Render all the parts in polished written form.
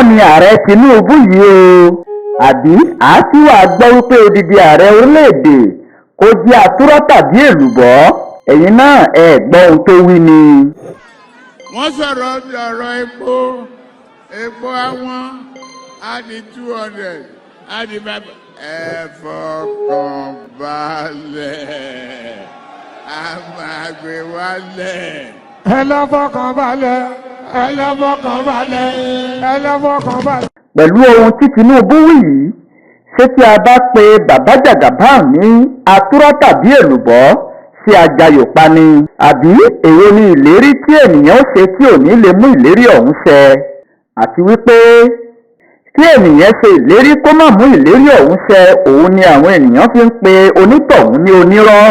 ni ààrẹ Tinubu yìí o, àbí àti wàá gbọ́ wípé odidi ààrẹ orílẹ̀-èdè kò jẹ́ àtúrọ̀ tàbí èlùbọ́, ẹ̀yin náà ẹ gbọ́ ohun tó wí ni. Wọ́n sọ̀rọ̀ ọ̀rọ̀ epo àwọn á di 200 á di bàbá. Ẹ fọkàn balẹ̀, a máa gbé wálẹ̀. Ẹ lọ fọkàn balẹ̀, ẹ lọ fọkàn balẹ̀, ẹ lọ fọkàn balẹ̀. Pẹ̀lú ohun tí Tinubu wí yìí, ṣé tí a bá pe bàbá Jagaban ní àtúrọ̀ tàbí èlùbọ́ ṣé ajayò pa ni? Àbí èwo ni ìlérí tí ènìyàn ó ṣe tí ò ní lè mú ìlérí ọ̀hún ṣẹ? Àti wípé tí ènìyàn ṣe ìlérí kó má mú ìlérí ọ̀hún ṣẹ, òun ni àwọn ènìyàn fi ń pe onítọ̀hún ní onírọ́.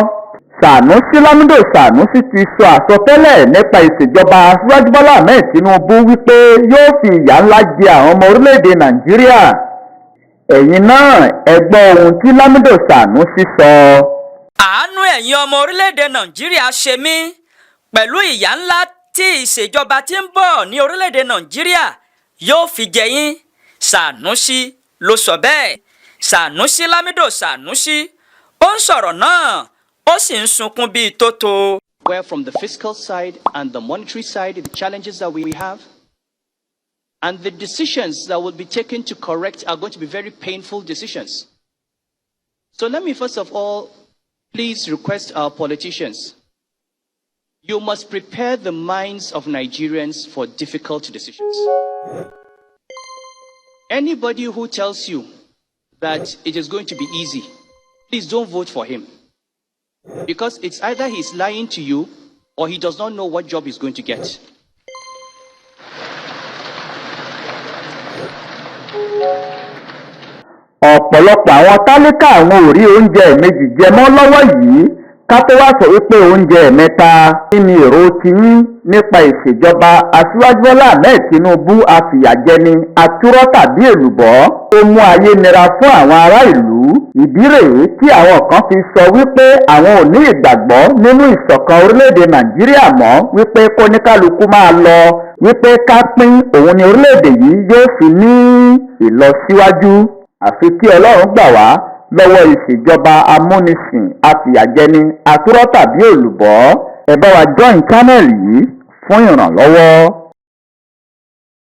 Sànúsí Lámídò Sànúsí ti sọ àsọtẹ́lẹ̀ nípa ìṣèjọba Aṣíwájú Bọ́lá Ahmed Tinubu wípé yóò fi ìyà ńlá jẹ àwọn ọmọ orílẹ̀-èdè Nàìjíríà. Ẹ̀yin náà ẹ gbọ́ ohun tí Lámídò Sànúsí sọ. Àánú ẹ̀yin ọmọ orílẹ̀-èdè Nàìjíríà ṣe mí pẹ̀lú ìyà ńlá tí ìṣèjọba tí ń bọ̀ ní orílẹ̀-èdè Nàìjíríà yóò fi jẹ yín. Sànúsí ló sọ bẹ́ẹ̀. Sànúsí Lámídò Sànúsí ó ń sọ̀rọ̀ náà ó sì ń sunkún bíi tótó. Where from the fiscal side and the monetary side, the challenges that we have and the decisions that will be taken to correct are going to be very painful decisions. So let me first of all please request our politicians, you must prepare the minds of Nigerians for difficult decisions. Anybody who tells you that it is going to be easy, please don't vote for him. Because it's either he's lying to you or he does not know what job he's going to get. Ọ̀pọ̀lọpọ̀ àwọn tálíkà àwọn ò rí oúnjẹ méjì jẹ mọ́ lọ́wọ́ yìí, ká tó wá sọ wípé oúnjẹ mẹ́ta. Kí ni èrò tiyín nípa ìṣèjọba Aṣíwájú Bọ́lá Ahmed Tinubu afìyàjẹni àtúrọ̀ tàbí èlùbọ́ tó mú ayé nira fún àwọn ará ìlú? Ìdí rèé tí àwọn kan fi sọ wípé àwọn ò ní ìgbàgbọ́ nínú ìṣọ̀kan orílẹ̀-èdè Nàìjíríà mọ́, wípé kóníkálukú máa lọ, wípé ká pín òun ni orílẹ̀-èdè yìí yóò fi ní ìlọsíwájú. Àfi kí Ọlọ́run gbà wá lọ́wọ́ ìṣèjọba amúnisìn afìyàjẹni àtúrọ̀ tàbí èlùbọ́. Ẹ bá wa join channel yìí fún ìrànlọ́wọ́.